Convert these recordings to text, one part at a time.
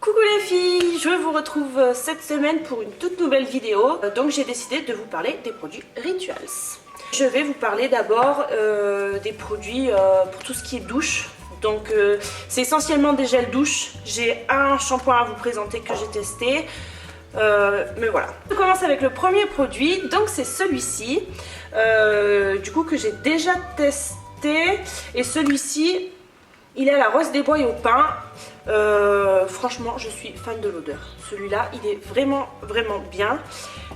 Coucou les filles, je vous retrouve cette semaine pour une toute nouvelle vidéo. Donc j'ai décidé de vous parler des produits Rituals. Je vais vous parler d'abord des produits pour tout ce qui est douche. Donc c'est essentiellement des gels douche. J'ai un shampoing à vous présenter que j'ai testé. Mais voilà. On commence avec le premier produit, donc c'est celui-ci. Du coup que j'ai déjà testé. Et celui-ci, il est à la rose des bois et au pin. Franchement je suis fan de l'odeur. Celui-là il est vraiment bien.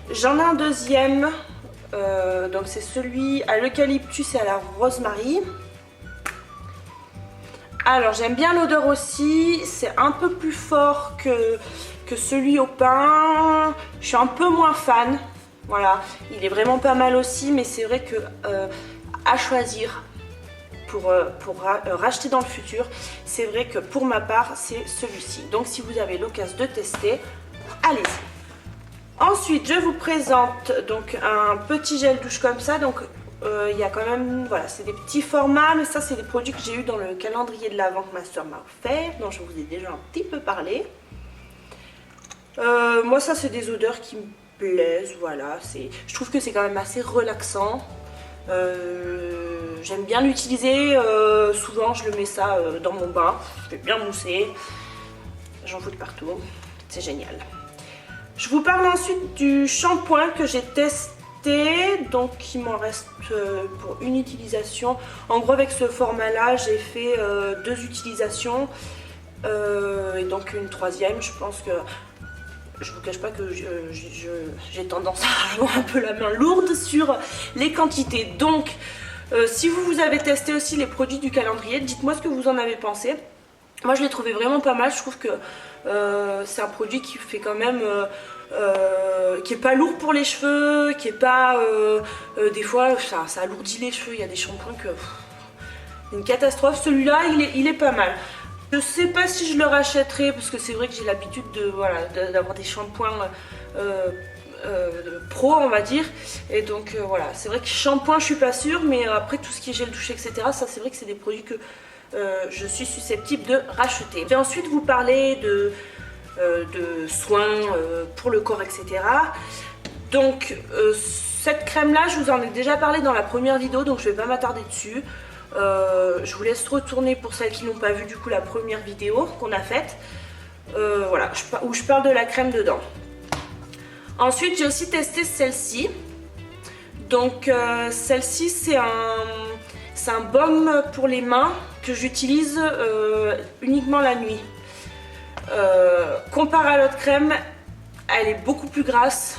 J'en ai un deuxième, donc c'est celui à l'eucalyptus et à la rosemary. Alors j'aime bien l'odeur aussi, c'est un peu plus fort que celui au pin. Je suis un peu moins fan, voilà, il est vraiment pas mal aussi, mais c'est vrai que à choisir pour racheter dans le futur, c'est vrai que pour ma part c'est celui-ci. Donc si vous avez l'occasion de tester, allez-y. Ensuite je vous présente donc un petit gel douche comme ça. Donc il y a quand même, voilà, c'est des petits formats, mais ça c'est des produits que j'ai eu dans le calendrier de l'Avent que ma soeur m'a offert, dont je vous ai déjà un petit peu parlé. Moi ça c'est des odeurs qui me plaisent, voilà, je trouve que c'est quand même assez relaxant. J'aime bien l'utiliser, souvent je le mets ça dans mon bain, c'est bien moussé, j'en fous de partout, c'est génial. Je vous parle ensuite du shampoing que j'ai testé. Donc il m'en reste pour une utilisation. En gros avec ce format là j'ai fait 2 utilisations et donc une troisième. Je pense que je vous cache pas que j'ai tendance à avoir un peu la main lourde sur les quantités. Donc si vous avez testé aussi les produits du calendrier, dites-moi ce que vous en avez pensé. Moi je l'ai trouvé vraiment pas mal. Je trouve que c'est un produit qui fait quand même qui est pas lourd pour les cheveux, qui est pas des fois ça alourdit les cheveux. Il y a des shampoings que une catastrophe. Celui-là il est pas mal. Je sais pas si je le rachèterai parce que c'est vrai que j'ai l'habitude d'avoir des shampoings pro, on va dire, et donc voilà, c'est vrai que shampoing je suis pas sûre, mais après tout ce qui est gel douche etc, ça c'est vrai que c'est des produits que je suis susceptible de racheter. Je vais ensuite vous parler de soins pour le corps etc. Donc cette crème là je vous en ai déjà parlé dans la première vidéo, donc je vais pas m'attarder dessus. Je vous laisse retourner pour celles qui n'ont pas vu du coup la première vidéo qu'on a faite, voilà, où je parle de la crème dedans. Ensuite j'ai aussi testé celle-ci. Donc celle-ci c'est un baume pour les mains que j'utilise uniquement la nuit. Comparé à l'autre crème, elle est beaucoup plus grasse.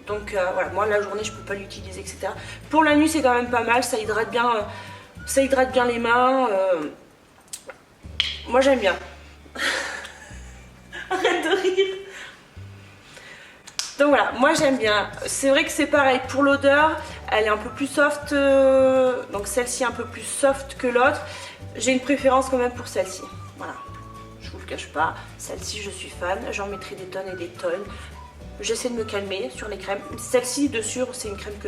Donc voilà, moi la journée je peux pas l'utiliser etc. Pour la nuit c'est quand même pas mal, ça hydrate bien les mains. Moi j'aime bien. Arrête de rire. Donc voilà, moi j'aime bien. C'est vrai que c'est pareil pour l'odeur, elle est un peu plus soft, donc celle-ci un peu plus soft que l'autre. J'ai une préférence quand même pour celle-ci, voilà. Je vous le cache pas, celle-ci je suis fan, j'en mettrai des tonnes et des tonnes. J'essaie de me calmer sur les crèmes. Celle-ci de sûr c'est une crème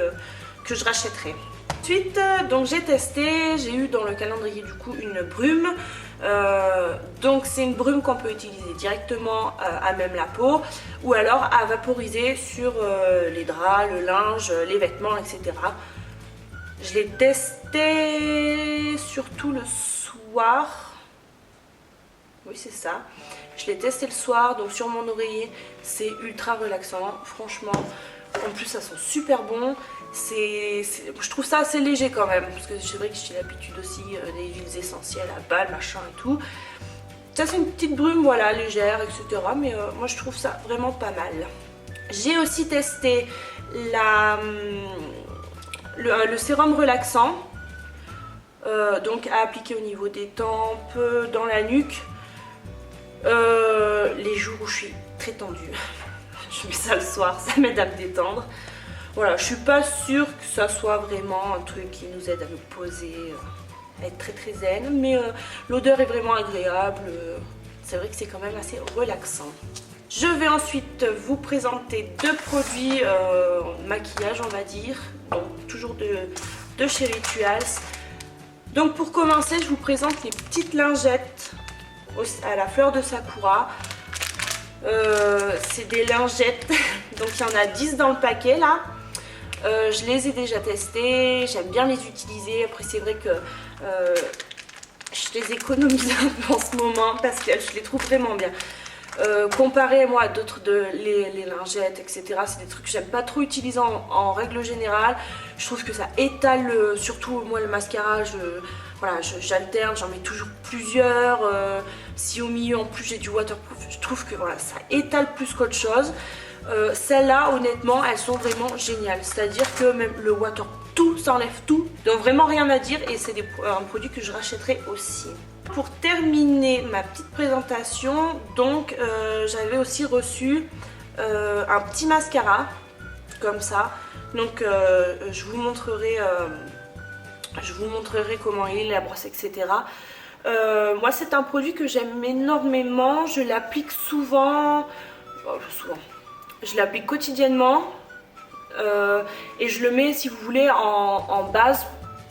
que je rachèterai. Ensuite donc j'ai testé, j'ai eu dans le calendrier du coup une brume. Donc c'est une brume qu'on peut utiliser directement à même la peau ou alors à vaporiser sur les draps, le linge, les vêtements etc. Je l'ai testé surtout le soir. Oui c'est ça. Je l'ai testé le soir, donc sur mon oreiller, c'est ultra relaxant, franchement. En plus ça sent super bon. Je trouve ça assez léger quand même, parce que c'est vrai que j'ai l'habitude aussi des huiles essentielles à balles, machin et tout. Ça c'est une petite brume, voilà, légère, etc. Mais moi je trouve ça vraiment pas mal. J'ai aussi testé le sérum relaxant, donc à appliquer au niveau des tempes, dans la nuque. Les jours où je suis très tendue, je mets ça le soir, ça m'aide à me détendre. Voilà, je suis pas sûre que ça soit vraiment un truc qui nous aide à nous poser, à être très zen, mais l'odeur est vraiment agréable. C'est vrai que c'est quand même assez relaxant. Je vais ensuite vous présenter 2 produits maquillage on va dire, donc toujours de chez Rituals. Donc pour commencer je vous présente les petites lingettes à la fleur de sakura. C'est des lingettes, donc il y en a 10 dans le paquet là. Je les ai déjà testés, j'aime bien les utiliser. Après c'est vrai que je les économise un peu en ce moment parce que je les trouve vraiment bien. Comparé moi à d'autres les lingettes, etc. C'est des trucs que j'aime pas trop utiliser en règle générale. Je trouve que ça étale, surtout moi le mascara, voilà, j'alterne, j'en mets toujours plusieurs. Si au milieu en plus j'ai du waterproof, je trouve que voilà, ça étale plus qu'autre chose. Celles-là, honnêtement, elles sont vraiment géniales. C'est-à-dire que même le waterproof, tout, ça enlève tout. Donc vraiment rien à dire et c'est un produit que je rachèterai aussi. Pour terminer ma petite présentation, donc j'avais aussi reçu un petit mascara comme ça. Donc je vous montrerai comment il est, la brosse, etc. Moi c'est un produit que j'aime énormément, je l'applique souvent, je l'applique quotidiennement et je le mets si vous voulez en base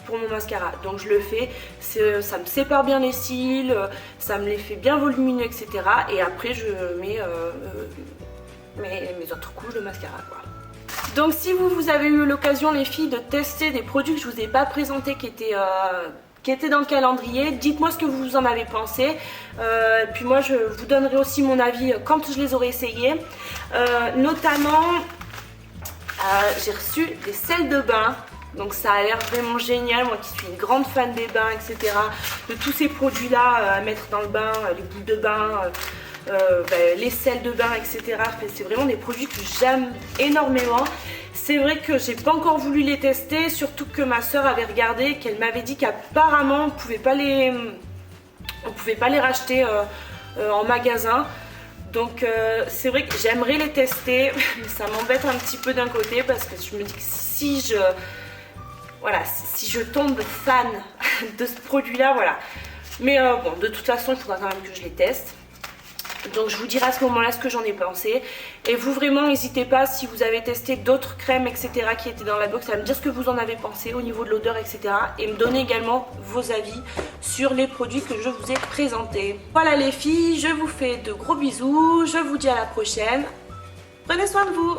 pour mon mascara. Donc je le fais, ça me sépare bien les cils, ça me les fait bien volumineux, etc. Et après je mets mes autres couches de mascara quoi. Donc si vous avez eu l'occasion les filles de tester des produits que je vous ai pas présentés qui étaient dans le calendrier, dites-moi ce que vous en avez pensé. Puis moi je vous donnerai aussi mon avis quand je les aurai essayés. Notamment j'ai reçu des sels de bain. Donc ça a l'air vraiment génial, moi qui suis une grande fan des bains, etc. De tous ces produits là à mettre dans le bain, les boules de bain, les sels de bain, etc. C'est vraiment des produits que j'aime énormément. C'est vrai que j'ai pas encore voulu les tester, surtout que ma soeur avait regardé, qu'elle m'avait dit qu'apparemment on pouvait pas les racheter en magasin. Donc c'est vrai que j'aimerais les tester, mais ça m'embête un petit peu d'un côté parce que je me dis que si je tombe fan de ce produit là, voilà. Mais bon, de toute façon il faudra quand même que je les teste. Donc je vous dirai à ce moment là ce que j'en ai pensé. Et vous vraiment n'hésitez pas, si vous avez testé d'autres crèmes, etc. qui étaient dans la box, à me dire ce que vous en avez pensé au niveau de l'odeur, etc. Et me donner également vos avis sur les produits que je vous ai présentés. Voilà les filles, je vous fais de gros bisous, je vous dis à la prochaine. Prenez soin de vous.